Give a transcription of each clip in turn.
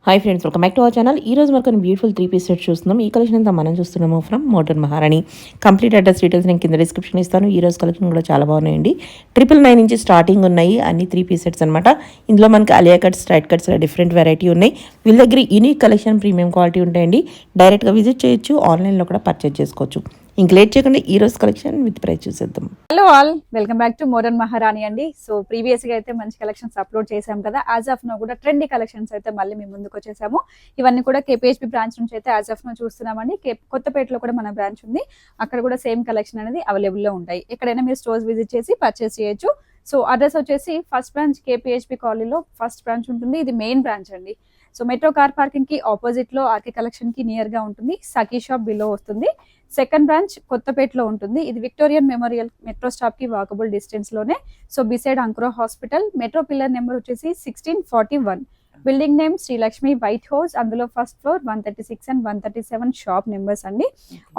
Hi friends, welcome back to our channel. ఈ రోజు మనకు బ్యూటిఫుల్ 3 పీస్ సెట్ చూస్తున్నాం. ఈ కలెక్షన్ అంతా మనం చూస్తున్నాము ఫ్రమ్ మోడర్న్ మహారాణి. కంప్లీట్ అడ్రస్ డీటెయిల్స్ నేను కింద డిస్క్రిప్షన్ ఇస్తాను. ఈ రోజు కలెక్షన్ కూడా చాలా బాగున్నాయండి. 999 నుంచి స్టార్టింగ్ ఉన్నాయి. అన్ని 3 పీస్ సెట్స్ అనమాట. ఇందులో మనకి Alia cuts, straight cuts different variety ఉన్నాయి. వీళ్ళ దగ్గర యూనిక్ కలెక్షన్, ప్రీమియం క్వాలిటీ ఉంటాయండి. డైరెక్ట్గా విజిట్ చేయొచ్చు, ఆన్లైన్లో కూడా పర్చేజ్ చేసుకోవచ్చు. ఇంక లేట్ చేయకుండా ఈ రోజు కలెక్షన్ విత్ ప్రైస్ చూసేద్దాం. Hello all, welcome back to modern మహారాణి అండి. సో ప్రీవియస్ గా అయితే మంచి కలెక్షన్స్ అప్లోడ్ చేసాం కదా. యాజ్ ఆఫ్ నో కూడా ట్రెండీ కలెక్షన్స్ అయితే మళ్ళీ మేము ముందుకు వచ్చేసాము. ఇవన్నీ కూడా కేపీహెచ్పీ బ్రాంచ్ నుంచి అయితే యాజ్ ఆఫ్ నో చూస్తున్నామండి. కొత్తపేటలో కూడా మన బ్రాంచ్ ఉంది. అక్కడ కూడా సేమ్ కలెక్షన్ అనేది అవైలబుల్ లో ఉంటాయి. ఎక్కడైనా మీరు స్టోర్స్ విజిట్ చేసి పర్చేస్ చేయొచ్చు. సో అడ్రస్ వచ్చేసి ఫస్ట్ బ్రాంచ్ కేపీహెచ్పీ కాలనీలో ఫస్ట్ బ్రాంచ్ ఉంటుంది. ఇది మెయిన్ బ్రాంచ్ అండి. సో మెట్రో కార్ పార్కింగ్ కి ఆపోజిట్ లో ఆర్కే కలెక్షన్ కి నియర్ గా ఉంటుంది. సఖీ షాప్ బిలో వస్తుంది. సెకండ్ బ్రాంచ్ కొత్తపేటలో ఉంటుంది. ఇది విక్టోరియన్ మెమోరియల్ మెట్రో స్టాప్ కి వాకబుల్ డిస్టెన్స్ లోనే. So beside Ankura hospital. Metro pillar number వచ్చేసి 1641. Building name Srilakshmi white house. అందులో first floor 136 and 137 shop numbers అండి.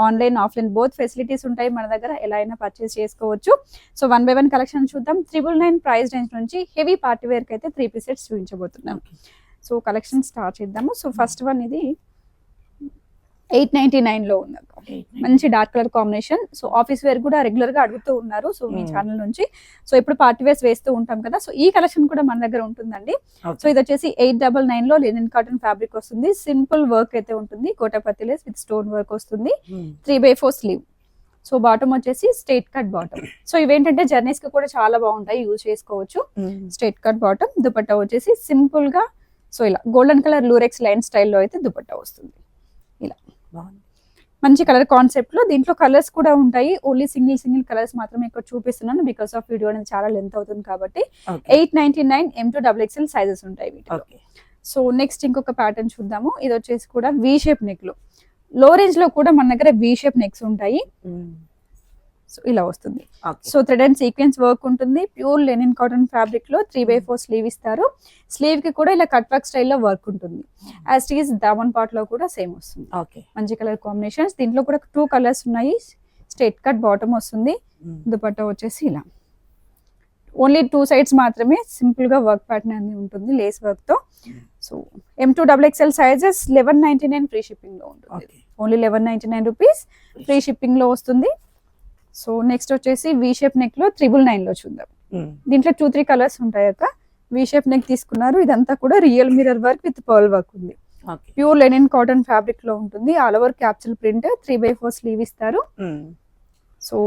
ఆన్లైన్ ఆఫ్లైన్ బోత్ ఫెసిలిటీస్ ఉంటాయి మన దగ్గర. ఎలా అయినా పర్చేస్ చేసుకోవచ్చు. సో 1 by 1 కలెక్షన్ చూద్దాం. 999 ప్రైస్ రేంజ్ నుంచి హెవీ పార్టీ వేర్ కి అయితే 3 పీస్ సెట్స్ చూపించబోతున్నాం. సో కలెక్షన్ స్టార్ట్ చేద్దాము. సో ఫస్ట్ వన్ ఇది 899 లో ఉంది. మంచి dark colour combination. So office wear కూడా రెగ్యులర్ గా అడుగుతూ ఉన్నారు. సో మీ ఛానల్ నుంచి. సో ఇప్పుడు పార్టీ వేర్స్ వేస్తూ ఉంటాం కదా. సో ఈ కలెక్షన్ కూడా మన దగ్గర ఉంటుందండి. సో ఇది వచ్చేసి 899 లో లినెన్ కాటన్ ఫ్యాబ్రిక్ వస్తుంది. సింపుల్ వర్క్ అయితే ఉంటుంది. కోటాపత్తి లేస్ విత్ స్టోన్ వర్క్ వస్తుంది. 3/4 స్లీవ్. సో బాటమ్ వచ్చేసి స్ట్రైట్ కట్ బాటమ్. సో ఇవేంటంటే జర్నీస్ కి కూడా చాలా బాగుంటాయి, యూజ్ చేసుకోవచ్చు. Straight cut bottom. దుపట్టా వచ్చేసి సింపుల్ గా సో ఇలా గోల్డెన్ కలర్ లూరెక్స్ లైన్ స్టైల్లో అయితే దుపట్టా వస్తుంది. ఇలా మంచి కలర్ కాన్సెప్ట్ లో. దీంట్లో కలర్స్ కూడా ఉంటాయి. ఓన్లీ సింగిల్ కలర్స్ మాత్రమే ఇక్కడ చూపిస్తున్నాను. బికాస్ ఆఫ్ వీడియో అనేది చాలా లెంత్ అవుతుంది కాబట్టి. 899 M2XXL సైజెస్ ఉంటాయి వీటిలో. సో నెక్స్ట్ ఇంకొక ప్యాటర్న్ చూద్దాము. ఇది వచ్చేసి కూడా వి షేప్ నెక్ లో. లో రేంజ్ లో కూడా మన దగ్గర వి షేప్ నెక్స్ ఉంటాయి. సో ఇలా వస్తుంది. So thread and sequence work ఉంటుంది. ప్యూర్ లెనిన్ కాటన్ ఫ్యాబ్రిక్ లో 3/4 స్లీవ్ ఇస్తారు. స్లీవ్ కి కూడా ఇలా కట్ వర్క్ స్టైల్లో వర్క్ ఉంటుంది. As it is Daman part లో కూడా సేమ్ వస్తుంది. మంచి కలర్ కాంబినేషన్స్. దీంట్లో కూడా 2 కలర్స్ ఉన్నాయి. స్ట్రైట్ కట్ బాటమ్ వస్తుంది. దుపట్టా వచ్చేసి ఇలా ఓన్లీ 2 సైడ్స్ మాత్రమే సింపుల్ గా వర్క్ ప్యాటర్న్ అనేది ఉంటుంది లేస్ వర్క్ తో. So M2XXL sizes 1199 free shipping లో ఉంటుంది. ఓన్లీ 1199 రూపీస్ ఫ్రీ షిప్పింగ్ లో వస్తుంది. సో నెక్స్ట్ వచ్చేసి వి షేప్ నెక్ లో 999 లో చూద్దాం. దీంట్లో 2-3 కలర్స్ ఉంటాయి. అక్క వి షేప్ నెక్ తీసుకున్నారు. ఇదంతా కూడా real mirror work with pearl work ఉంది. ప్యూర్ లెనిన్ కాటన్ ఫ్యాబ్రిక్ లో ఉంటుంది. All over capsule print. 3/4 sleeve ఇస్తారు. సో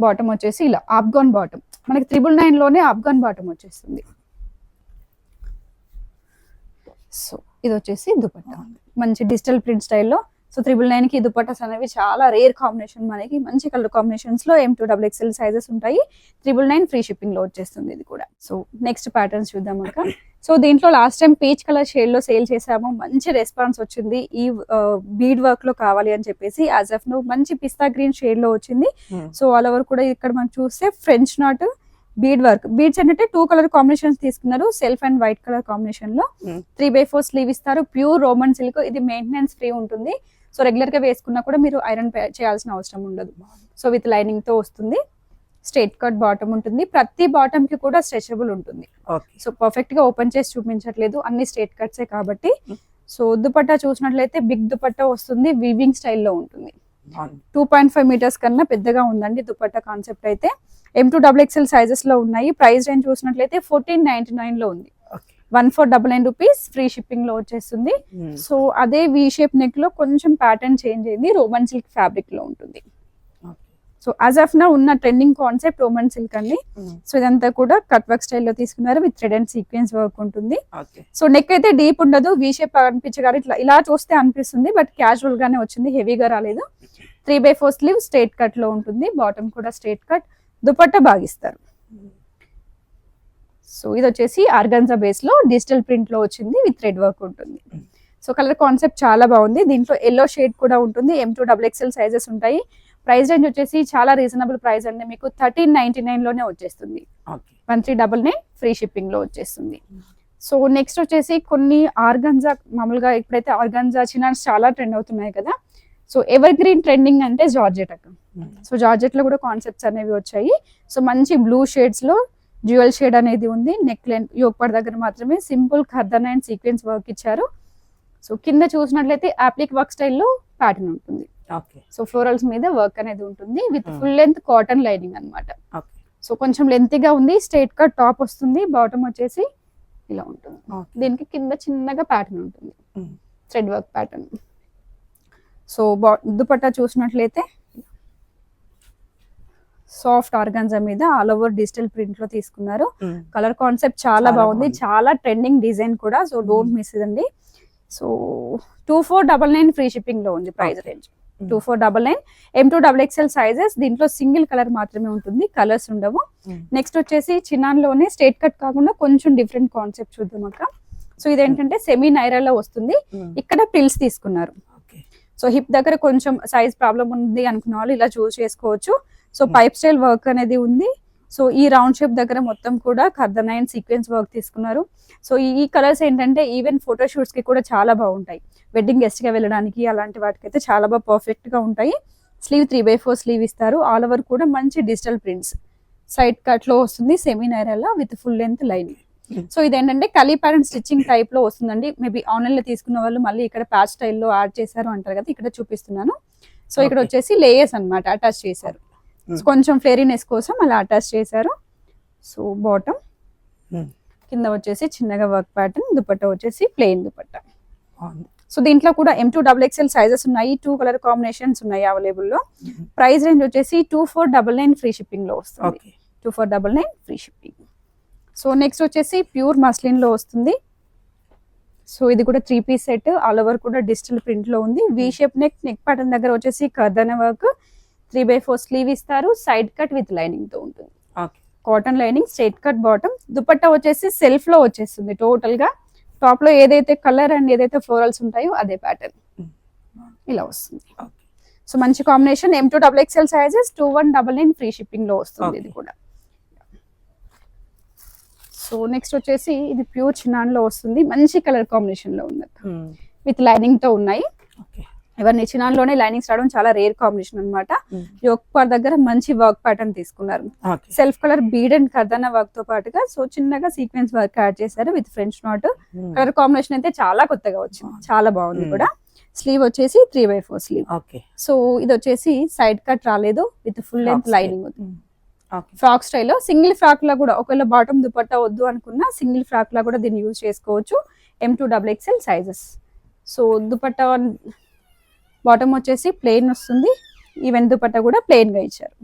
బాటమ్ వచ్చేసి ఇలా ఆఫ్ఘాన్ బాటమ్. మనకి 999 లోనే ఆఫ్ఘాన్ బాటమ్ వచ్చేస్తుంది. సో ఇది వచ్చేసి దుపట్టా. మంచి డిజిటల్ ప్రింట్ స్టైల్లో. సో 999 కి దుపట్టాస్ అనేవి చాలా రేర్ కాంబినేషన్. మనకి మంచి కలర్ కాంబినేషన్స్ లో M2XXL సైజెస్ ఉంటాయి. 999 ఫ్రీ షిప్పింగ్ లో వచ్చేస్తుంది ఇది కూడా. సో నెక్స్ట్ ప్యాటర్న్స్ చూద్దాం అక్క. సో దీంట్లో last time peach colour shade లో సేల్ చేసాము. మంచి రెస్పాన్స్ వచ్చింది. ఈ బీడ్ వర్క్ లో కావాలి అని చెప్పేసి. యాజ్ ఆఫ్ నో మంచి పిస్తా గ్రీన్ షేడ్ లో వచ్చింది. సో ఆల్ ఓవర్ కూడా ఇక్కడ మనం చూస్తే French knot bead work. Beads అంటే 2 కలర్ కాంబినేషన్స్ తీసుకున్నారు. Self and white colour combination లో 3/4 స్లీవ్ ఇస్తారు. Pure Roman silk. ఇది మెయింటెనెన్స్ ఫ్రీ ఉంటుంది. సో రెగ్యులర్ గా వేసుకున్నా కూడా మీరు ఐరన్ చేయాల్సిన అవసరం ఉండదు. సో విత్ లైనింగ్ తో వస్తుంది. స్ట్రైట్ కట్ బాటమ్ ఉంటుంది. ప్రతి బాటమ్ కి కూడా స్ట్రెచబుల్ ఉంటుంది. సో పర్ఫెక్ట్ గా ఓపెన్ చేసి చూపించట్లేదు, అన్ని స్ట్రైట్ కట్సే కాబట్టి. సో దుపట్టా చూసినట్లయితే బిగ్ దుపట్టా వస్తుంది. వీవింగ్ స్టైల్లో ఉంటుంది. 2.5 మీటర్స్ కన్నా పెద్దగా ఉందండి దుపట్టా కాన్సెప్ట్ అయితే. M2XXL సైజెస్ లో ఉన్నాయి. ప్రైస్ రేంజ్ చూసినట్లయితే 1499 లో ఉంది. 1499 రూపీస్ ఫ్రీ షిప్పింగ్ లో వచ్చేస్తుంది. సో అదే వి షేప్ నెక్ లో కొంచెం ప్యాటర్న్ చేంజ్ అయింది. రోమన్ సిల్క్ ఫ్యాబ్రిక్ లో ఉంటుంది. సో యాజ్ ఆఫ్ నా ఉన్న ట్రెండింగ్ కాన్సెప్ట్ రోమన్ సిల్క్ అండి. సో ఇదంతా కూడా కట్ వర్క్ స్టైల్లో తీసుకున్నారు. With thread and sequence work ఉంటుంది. సో నెక్ అయితే డీప్ ఉండదు. వి షేప్ అనిపించగానే ఇలా చూస్తే అనిపిస్తుంది. బట్ క్యాజువల్ గానే వచ్చింది, హెవీగా రాలేదు. 3/4 స్లీవ్ స్ట్రైట్ కట్ లో ఉంటుంది. బాటమ్ కూడా స్ట్రైట్ కట్. దుపట్టా బాగిస్తారు. సో ఇది వచ్చేసి ఆర్గాన్జా బేస్ లో డిజిటల్ ప్రింట్ లో వచ్చింది. విత్ థ్రెడ్ వర్క్ ఉంటుంది. సో కలర్ కాన్సెప్ట్ చాలా బాగుంది. దీంట్లో ఎల్లో షేడ్ కూడా ఉంటుంది. M2XXL సైజెస్ ఉంటాయి. ప్రైస్ రేంజ్ వచ్చేసి చాలా రీజనబుల్ ప్రైస్ అండి. మీకు 1399 లోనే వచ్చేస్తుంది. 1399 ఫ్రీ షిప్పింగ్ లో వచ్చేస్తుంది. సో నెక్స్ట్ వచ్చేసి కొన్ని ఆర్గాన్జా. మామూలుగా ఇప్పుడైతే ఆర్గాన్జా చినాన్స్ చాలా ట్రెండ్ అవుతున్నాయి కదా. సో ఎవర్ గ్రీన్ ట్రెండింగ్ అంటే జార్జెట్ అక్క. సో జార్జెట్ లో కూడా కాన్సెప్ట్స్ అనేవి వచ్చాయి. సో మంచి బ్లూ షేడ్స్ లో డ్యూయల్ షేడ్ అనేది ఉంది. నెక్ లెంత్ యోక్ పార్ట్ దగ్గర మాత్రమే సింపుల్ కర్దన్ అండ్ సీక్వెన్స్ వర్క్ ఇచ్చారు. సో కింద చూసినట్లయితే అప్లిక్ వర్క్ స్టైల్లో ప్యాటర్న్ ఉంటుంది. ఓకే. సో ఫ్లోరల్స్ మీద వర్క్ అనేది ఉంటుంది with full length cotton lining అన్నమాట. ఓకే. సో కొంచెం లెంతీగా ఉంది. స్ట్రైట్ కట్ టాప్ వస్తుంది. బాటమ్ వచ్చేసి ఇలా ఉంటుంది. దీనికి కింద చిన్నగా ప్యాటర్న్ ఉంటుంది, thread work pattern. So dupatta చూసినట్లయితే సాఫ్ట్ ఆర్గాన్జా మీద ఆల్ ఓవర్ డిజిటల్ ప్రింట్ లో తీసుకున్నారు. కలర్ కాన్సెప్ట్ చాలా బాగుంది, చాలా ట్రెండింగ్ డిజైన్ కూడా. సో డోంట్ మిస్ ఇదండి. సో 2499 ఫ్రీ షిప్పింగ్ లో ఉంది ప్రైస్ రేంజ్. 2499 M2XXL sizes. దీంట్లో సింగిల్ కలర్ మాత్రమే ఉంటుంది, కలర్స్ ఉండవు. నెక్స్ట్ వచ్చేసి చినాన్ లోనే స్ట్రైట్ కట్ కాకుండా కొంచెం డిఫరెంట్ కాన్సెప్ట్ చూద్దాం అక్క. సో ఇదేంటంటే సెమీ నైరాలో వస్తుంది. ఇక్కడ పిల్స్ తీసుకున్నారు. సో హిప్ దగ్గర కొంచెం సైజ్ ప్రాబ్లం ఉంది అనుకున్న వాళ్ళు ఇలా చూస్ చేసుకోవచ్చు. సో పైప్ స్టైల్ వర్క్ అనేది ఉంది. సో ఈ రౌండ్ షేప్ దగ్గర మొత్తం కూడా కర్దన్ అండ్ సీక్వెన్స్ వర్క్ తీసుకున్నారు. సో ఈ కలర్స్ ఏంటంటే ఈవెన్ ఫోటో షూట్స్ కి కూడా చాలా బాగుంటాయి. వెడ్డింగ్ గెస్ట్ గా వెళ్ళడానికి అలాంటి వాటికైతే చాలా బాగా పర్ఫెక్ట్ గా ఉంటాయి. స్లీవ్ 3/4 స్లీవ్ ఇస్తారు. ఆల్ ఓవర్ కూడా మంచి డిజిటల్ ప్రింట్స్. సైడ్ కట్ లో వస్తుంది సెమీ నైరాలా with full length lining. So ఇదేంటంటే కలీ ప్యాటర్న్ స్టిచ్చింగ్ టైప్ లో వస్తుందండి. మేబీ ఆన్లైన్ లో తీసుకున్న వాళ్ళు మళ్ళీ ఇక్కడ ప్యాచ్ స్టైల్లో యాడ్ చేశారు అంటారు కదా, ఇక్కడ చూపిస్తున్నాను. సో ఇక్కడ వచ్చేసి లేయర్స్ అన్నమాట అటాచ్ చేశారు. కొంచెం ఫ్లేరీనెస్ కోసం అలా అటాచ్ చేశారు. సో బాటమ్ కింద వచ్చేసి చిన్నగా వర్క్ ప్యాటర్న్. దుపట్టా వచ్చేసి ప్లెయిన్ దుపట్టా. సో దీంట్లో కూడా M2XXL సైజెస్ ఉన్నాయి. 2 కలర్ కాంబినేషన్స్ ఉన్నాయి అవైలబుల్ లో. ప్రైస్ రేంజ్ వచ్చేసి 2499 ఫ్రీ షిప్పింగ్ లో వస్తుంది. 2499 ఫ్రీ షిప్పింగ్. సో నెక్స్ట్ వచ్చేసి ప్యూర్ మస్లిన్ లో వస్తుంది. సో ఇది కూడా 3 పీస్ సెట్. ఆల్ ఓవర్ కూడా డిజిటల్ ప్రింట్ లో ఉంది. వి షేప్ నెక్ ప్యాటర్న్ దగ్గర వచ్చేసి కర్దన వర్క్. 3/4 స్లీవ్ ఇస్తారు. సైడ్ కట్ విత్ లైనింగ్ తో ఉంటుంది. Cotton lining, straight cut bottom. Dupatta వచ్చేసి సెల్ఫ్ లో వచ్చేస్తుంది టోటల్ గా. టాప్ లో ఏదైతే కలర్ అండ్ ఏదైతే ఫ్లోరల్స్ ఉంటాయో అదే ప్యాటర్న్ ఇలా వస్తుంది. సో మంచి combination. M2XXL sizes 2199 free shipping లో వస్తుంది ఇది కూడా. సో నెక్స్ట్ వచ్చేసి ఇది ప్యూర్ చినాన్ లో వస్తుంది. మంచి కలర్ కాంబినేషన్ లో ఉంది విత్ లైనింగ్ తో ఉన్నాయి. ఇవన్నీ చినాన్ లోనే లైనింగ్స్ రావడం చాలా రేర్ కాంబినేషన్ అన్నమాట. యోక్ పార్ట్ దగ్గర మంచి వర్క్ ప్యాటర్న్ తీసుకున్నారు. Self colour bead and kardana work తో పాటుగా సో చిన్నగా సీక్వెన్స్ వర్క్ యాడ్ చేశారు with French knot. Colour combination అయితే చాలా కొత్తగా వచ్చింది, చాలా బాగుంది కూడా. స్లీవ్ వచ్చేసి 3/4 స్లీవ్. సో ఇది వచ్చేసి సైడ్ కట్ రాలేదు with full length lining. Frock స్టైల్లో సింగిల్ ఫ్రాక్ లా కూడా ఒకవేళ బాటమ్ దుపట్టా వద్దు అనుకున్నా సింగిల్ ఫ్రాక్ లా కూడా దీన్ని యూజ్ చేసుకోవచ్చు. M2XXL sizes. So dupatta bottom వచ్చేసి ప్లెయిన్ వస్తుంది. ఈవెన్ దుపట్టా కూడా ప్లెయిన్ గా ఇచ్చారు.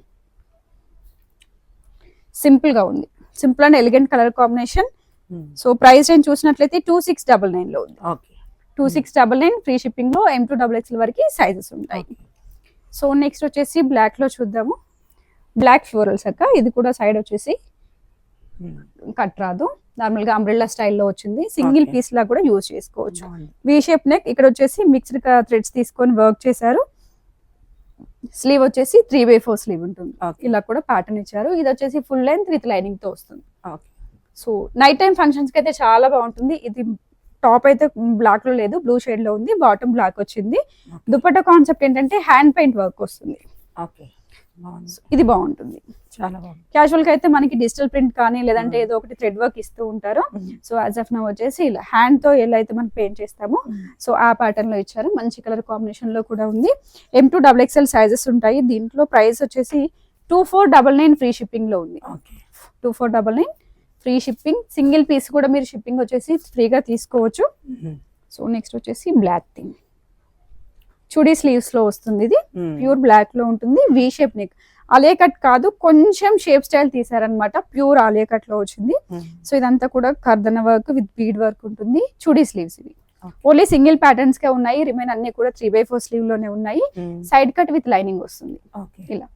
సింపుల్ గా ఉంది, simple and elegant colour combination. So price range చూసినట్లయితే 2699 లో ఉంది. 2699 ఫ్రీ షిప్పింగ్ లో M2XXL వరకు సైజెస్ ఉంటాయి. సో నెక్స్ట్ వచ్చేసి బ్లాక్ లో చూద్దాము. బ్లాక్ ఫ్లోరల్స్ అక్క. ఇది కూడా సైడ్ వచ్చేసి కట్ రాదు, నార్మల్ గా అంబ్రెల్లా స్టైల్లో వచ్చింది. సింగిల్ పీస్ లా కూడా యూజ్ చేసుకోవచ్చు. వి షేప్ నెక్. ఇక్కడ వచ్చేసి మిక్స్డ్ థ్రెడ్స్ తీసుకొని వర్క్ చేశారు. స్లీవ్ వచ్చేసి 3/4 స్లీవ్ ఉంటుంది. ఇలా కూడా ప్యాటర్న్ ఇచ్చారు. ఇది వచ్చేసి ఫుల్ లెంత్ విత్ లైనింగ్ తో వస్తుంది. సో నైట్ టైం ఫంక్షన్స్ కి అయితే చాలా బాగుంటుంది. ఇది టాప్ అయితే బ్లాక్ లో లేదు, బ్లూ షేడ్ లో ఉంది. బాటమ్ బ్లాక్ వచ్చింది. దుపట్టా కాన్సెప్ట్ ఏంటంటే హ్యాండ్ పెయింట్ వర్క్ వస్తుంది. ఇది బాగుంటుంది, చాలా బాగుంది. క్యాజువల్ గా అయితే మనకి డిజిటల్ ప్రింట్ కానీ లేదంటే ఏదో ఒకటి థ్రెడ్ వర్క్ ఇస్తూ ఉంటారు. సో యాజ్ ఆఫ్ నౌ వచ్చేసి ఇలా హ్యాండ్ తో ఎలా అయితే మనం పెయింట్ చేస్తామో సో ఆ ప్యాటర్న్ లో ఇచ్చారు. మంచి కలర్ కాంబినేషన్ లో కూడా ఉంది. M2XXL సైజెస్ ఉంటాయి. దీంట్లో ప్రైస్ వచ్చేసి 2499 ఫ్రీ షిప్పింగ్ లో ఉంది. 2499 ఫ్రీ షిప్పింగ్. సింగిల్ పీస్ కూడా మీరు షిప్పింగ్ వచ్చేసి ఫ్రీగా తీసుకోవచ్చు. సో నెక్స్ట్ వచ్చేసి బ్లాక్ థింగ్ చుడీ స్లీవ్స్ లో వస్తుంది. ఇది ప్యూర్ బ్లాక్ లో ఉంటుంది. V shape neck. అలే కట్ కాదు, కొంచెం షేప్ స్టైల్ తీసారనమాట. ప్యూర్ ఆలియా కట్ లో వచ్చింది. సో ఇదంతా కూడా kardana work with bead work ఉంటుంది. చుడీ స్లీవ్స్ ఇవి ఓన్లీ సింగిల్ ప్యాటర్న్స్ కే ఉన్నాయి. రిమైన్ అన్ని కూడా 3/4 స్లీవ్ లోనే ఉన్నాయి. సైడ్ కట్ విత్ లైనింగ్ వస్తుంది ఇలా.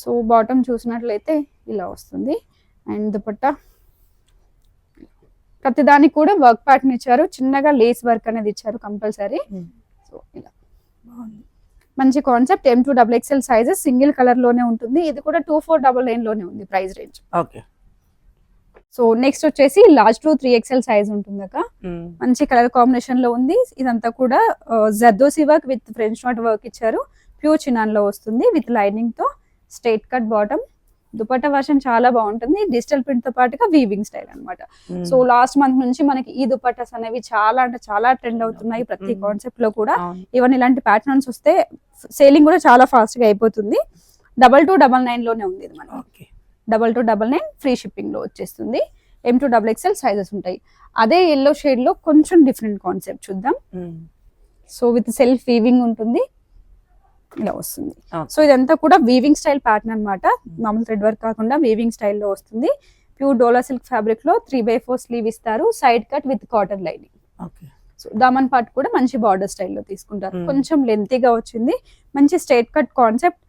సో బాటమ్ చూసినట్లయితే ఇలా వస్తుంది. అండ్ దుపట్టా ప్రతిదానికి కూడా వర్క్ ప్యాటర్న్ ఇచ్చారు. చిన్నగా లేస్ వర్క్ అనేది ఇచ్చారు కంపల్సరీ. సో ఇలా మంచి concept. M2XXL sizes single colour లోనే ఉంటుంది. ఇది కూడా 2499 లోనే ఉంది ప్రైస్ రేంజ్. సో నెక్స్ట్ వచ్చేసి లార్జ్ టు 3XL సైజ్ ఉంటుంది అక్క. మంచి కలర్ కాంబినేషన్ లో ఉంది. ఇదంతా కూడా zardozi work with French knot work ఇచ్చారు. ప్యూర్ చినాన్ లో వస్తుంది విత్ లైనింగ్ తో. Straight cut bottom, dupatta version చాలా బాగుంటుంది, డిజిటల్ ప్రింట్ తో పాటుగా వీవింగ్ స్టైల్ అన్నమాట. సో లాస్ట్ మంత్ నుంచి మనకి ఈ దుపట్టాస్ అనేవి చాలా అంటే చాలా ట్రెండ్ అవుతున్నాయి ప్రతి కాన్సెప్ట్ లో కూడా. ఈవెన్ ఇలాంటి ప్యాటర్న్స్ వస్తే సేలింగ్ కూడా చాలా ఫాస్ట్ గా అయిపోతుంది. 2299 లోనే ఉంది ఇది మనకి. 2299 ఫ్రీ షిప్పింగ్ లో వచ్చేస్తుంది. M2XXL సైజెస్ ఉంటాయి. అదే ఎల్లో షేడ్ లో కొంచెం డిఫరెంట్ కాన్సెప్ట్ చూద్దాం. సో విత్ సెల్ఫ్ వీవింగ్ ఉంటుంది, ఇలా వస్తుంది. సో ఇదంతా కూడా వీవింగ్ స్టైల్ ప్యాటర్న్ అన్నమాట. మామూలు థ్రెడ్ వర్క్ కాకుండా వీవింగ్ స్టైల్లో వస్తుంది. ప్యూర్ డోలా సిల్క్ ఫ్యాబ్రిక్ లో 3/4 స్లీవ్ ఇస్తారు, side cut with cotton lining. So daman part కూడా మంచి బార్డర్ స్టైల్లో తీసుకుంటారు. కొంచెం లెంతీగా వచ్చింది, మంచి straight cut concept.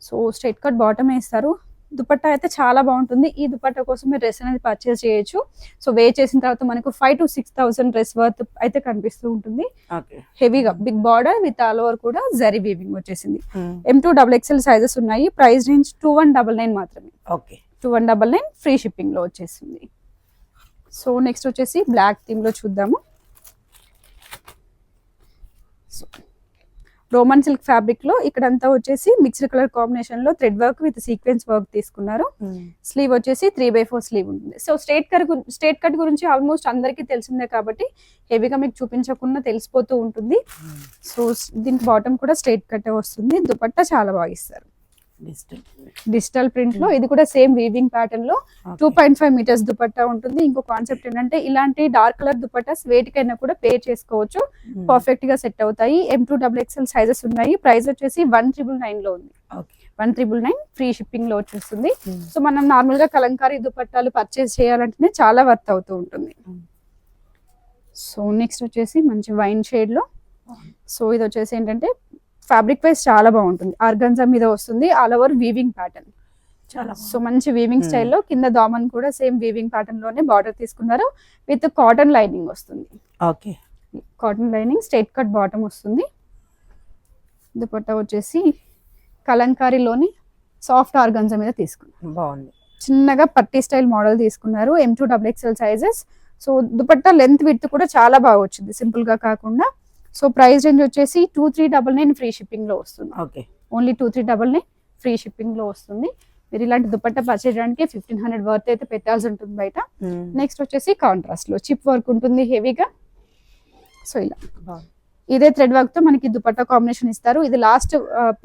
So straight cut bottom వేస్తారు. దుపట్టా అయితే చాలా బాగుంటుంది. ఈ దుపట్టా కోసం మీరు డ్రెస్ అనేది పర్చేస్ చేయొచ్చు. సో వే చేసిన తర్వాత మనకు 5,000 to 6,000 డ్రెస్ వర్త్ అయితే కనిపిస్తూ ఉంటుంది. హెవీగా big border with all over కూడా జరీ వీవింగ్ వచ్చేసింది. M2XXL సైజెస్ ఉన్నాయి. ప్రైస్ రేంజ్ 2199 మాత్రమే. 2199 ఫ్రీ షిప్పింగ్ లో వచ్చేసింది. సో నెక్స్ట్ వచ్చేసి బ్లాక్ థీమ్ లో చూద్దాము. రోమన్ సిల్క్ ఫ్యాబ్రిక్ లో ఇక్కడంతా వచ్చేసి మిక్స్డ్ కలర్ కాంబినేషన్ లో thread work with sequence work తీసుకున్నారు. స్లీవ్ వచ్చేసి 3/4 స్లీవ్ ఉంటుంది. సో స్ట్రేట్ కట్ గురించి ఆల్మోస్ట్ అందరికీ తెలిసిందే కాబట్టి హెవీగా మీకు చూపించకుండా తెలిసిపోతూ ఉంటుంది. సో దీనికి బాటమ్ కూడా స్ట్రేట్ కట్ వస్తుంది. దుపట్టా చాలా బాగా ఇస్తారు. డిజిటల్ ప్రింట్ లో ఇది కూడా సేమ్ వీవింగ్ ప్యాటర్న్ లో 2.5 మీటర్స్ దుపట్టా ఉంటుంది. ఇంకో కాన్సెప్ట్ ఏంటంటే ఇలాంటి డార్క్ కలర్ దుపట్టాస్ వేటికైనా కూడా పేర్ చేసుకోవచ్చు, పర్ఫెక్ట్ గా సెట్ అవుతాయి. M2XXL సైజెస్ ఉన్నాయి. ప్రైస్ వచ్చేసి 1999 లో ఉంది. 1999 ఫ్రీ షిప్పింగ్ లో వచ్చేస్తుంది. సో మనం నార్మల్ గా కలంకారీ దుపట్టాలు పర్చేస్ చేయాలంటేనే చాలా వర్త్ అవుతూ ఉంటుంది. సో నెక్స్ట్ వచ్చేసి మంచి వైన్ షేడ్ లో. సో ఇది వచ్చేసి ఏంటంటే ఫ్యాబ్రిక్ వైజ్ చాలా బాగుంటుంది. ఆర్గన్జా మీద వస్తుంది, all over weaving pattern. So మంచి వీవింగ్ స్టైల్లో కింద దామన్ కూడా సేమ్ వీవింగ్ ప్యాటర్న్ లోనే బార్డర్ తీసుకున్నారు. విత్ కాటన్ లైనింగ్ వస్తుంది. Cotton lining, straight cut bottom వస్తుంది. దుపట్టా వచ్చేసి కలంకారీలోని సాఫ్ట్ ఆర్గన్జా మీద తీసుకున్నారు. బాగుంది. చిన్నగా పట్టీ స్టైల్ మోడల్ తీసుకున్నారు. M2XXL sizes. So dupatta length width కూడా చాలా బాగా వచ్చింది, సింపుల్ గా కాకుండా. సో ప్రైస్ రేంజ్ వచ్చేసి 2399 ఫ్రీ షిప్పింగ్ లో వస్తుంది. ఓన్లీ 2399 ఫ్రీ షిప్పింగ్ లో వస్తుంది. మీరు ఇలాంటి దుపట్టా పర్చేజ్ చేయడానికి 1500 వర్త్ అయితే పెట్టాల్సి ఉంటుంది బయట. నెక్స్ట్ వచ్చేసి కాంట్రాస్ట్ లో చిప్ వర్క్ ఉంటుంది హెవీగా. సో ఇలా ఇదే థ్రెడ్ వర్క్ తో మనకి దుపట్టా కాంబినేషన్ ఇస్తారు. ఇది లాస్ట్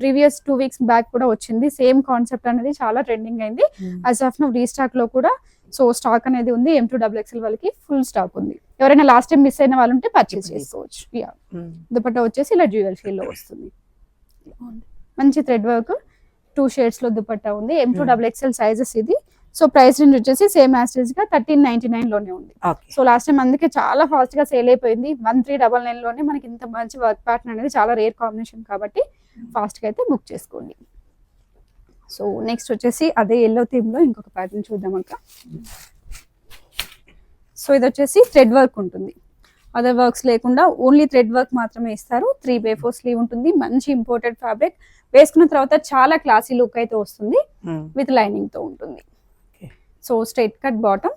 ప్రీవియస్ 2 వీక్స్ బ్యాక్ కూడా వచ్చింది. సేమ్ కాన్సెప్ట్ అనేది చాలా ట్రెండింగ్ అయింది. యాజ్ ఆఫ్ నౌ రీస్టాక్ లో కూడా సో స్టాక్ అనేది ఉంది. M2XXL వాళ్ళకి ఫుల్ స్టాక్ ఉంది. ఎవరైనా లాస్ట్ టైం మిస్ అయిన వాళ్ళు ఉంటే పర్చేస్ చేసుకోవచ్చు. దుపట్టా వచ్చేసి ఇలా డ్యూయల్ షేడ్ లో వస్తుంది. మంచి థ్రెడ్ వర్క్ 2 షేడ్స్ లో దుపట్టా ఉంది. M2XXL సైజెస్ ఇది. సో ప్రైస్ రేంజ్ వచ్చేసి సేమ్ యాస్టేజ్ గా 1399 లోనే ఉంది. సో లాస్ట్ టైం అందుకే చాలా ఫాస్ట్ గా సేల్ అయిపోయింది. 1399 లోనే మనకి ఇంత మంచి వర్క్ ప్యాటర్న్ అనేది చాలా రేర్ కాంబినేషన్ కాబట్టి ఫాస్ట్ గా అయితే బుక్ చేసుకోండి. సో నెక్స్ట్ వచ్చేసి అదే ఎల్లో థీమ్ లో ఇంకొక ప్యాటర్న్ చూద్దాం అక్క. సో ఇది వచ్చేసి థ్రెడ్ వర్క్ ఉంటుంది. అదర్ వర్క్స్ లేకుండా ఓన్లీ థ్రెడ్ వర్క్ మాత్రమే ఇస్తారు. 3/4 స్లీవ్ ఉంటుంది. మంచి ఇంపోర్టెడ్ ఫ్యాబ్రిక్. వేసుకున్న తర్వాత చాలా క్లాసీ లుక్ అయితే వస్తుంది. విత్ లైనింగ్ తో ఉంటుంది. So straight cut bottom.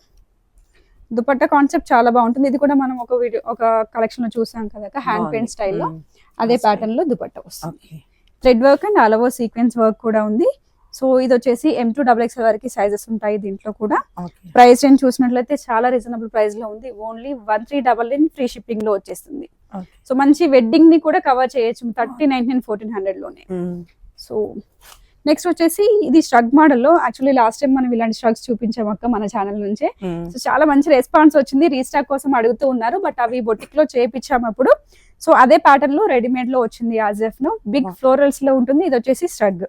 Dupatta concept చాలా బాగుంటుంది. ఇది కూడా మనం ఒక కలెక్షన్ లో చూసాం కదా, హ్యాండ్ పెయింట్ స్టైల్లో. అదే ప్యాటర్న్ లో దుపట్టా వస్తుంది. Thread work and all over sequence work కూడా ఉంది. సో ఇది వచ్చేసి M2XXL వరకు సైజెస్ ఉంటాయి దీంట్లో కూడా. ప్రైస్ రేంజ్ చూసినట్లయితే చాలా రీజనబుల్ ప్రైస్ లో ఉంది. ఓన్లీ 1399 ఫ్రీ షిప్పింగ్ లో వచ్చేస్తుంది. సో మంచి వెడ్డింగ్ ని కూడా కవర్ చేయొచ్చు 1399 1400 లోనే. సో నెక్స్ట్ వచ్చేసి ఇది స్ట్రగ్ మోడల్ లో. యాక్చువల్లీ లాస్ట్ టైం మనం ఇలాంటి స్ట్రగ్స్ చూపించాం అక్క మన ఛానల్ నుంచే. సో చాలా మంచి రెస్పాన్స్ వచ్చింది. రీస్టాక్ కోసం అడుగుతూ ఉన్నారు, బట్ అవి బొటిక్ లో చేయించాము అప్పుడు. సో అదే ప్యాటర్న్ లో రెడీమేడ్ లో వచ్చింది. యాజెఫ్ లో బిగ్ ఫ్లోరల్స్ లో ఉంటుంది. ఇది వచ్చేసి స్ట్రగ్.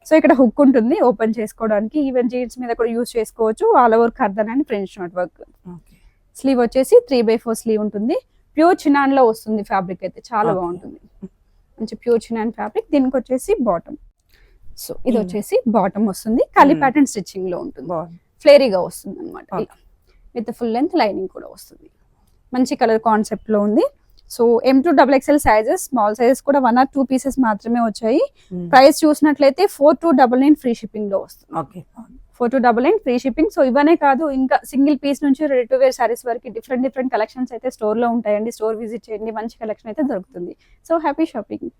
సో ఇక్కడ హుక్ ఉంటుంది ఓపెన్ చేసుకోవడానికి. ఈవెన్ జీన్స్ మీద కూడా యూజ్ చేసుకోవచ్చు. All over kardan and French knot work. Sleeve వచ్చేసి 3/4 స్లీవ్ ఉంటుంది. ప్యూర్ చినాన్ లో వస్తుంది ఫ్యాబ్రిక్ అయితే చాలా బాగుంటుంది. మంచి ప్యూర్ చినాన్ ఫ్యాబ్రిక్. దీనికి వచ్చేసి బాటమ్. సో ఇది వచ్చేసి బాటమ్ వస్తుంది. కలీ ప్యాటర్న్ స్టిచ్చింగ్ లో ఉంటుంది. ఫ్లేరీగా వస్తుంది అనమాట. విత్ ఫుల్ లెంత్ లైనింగ్ కూడా వస్తుంది. మంచి కలర్ కాన్సెప్ట్ లో ఉంది. So M2XXL sizes, small sizes కూడా 1 or 2 పీసెస్ మాత్రమే వచ్చాయి. ప్రైస్ చూసినట్లయితే 4299 ఫ్రీ షిప్పింగ్ లో వస్తుంది. 4299 ఫ్రీ షిప్పింగ్. సో ఇవనే కాదు, ఇంకా సింగిల్ పీస్ నుంచి రెడీ టు వేర్ సారీస్ వరకు డిఫరెంట్ కలెక్షన్స్ అయితే స్టోర్ లో ఉంటాయండి. స్టోర్ విజిట్ చేయండి, మంచి కలెక్షన్ అయితే దొరుకుతుంది. So happy shopping.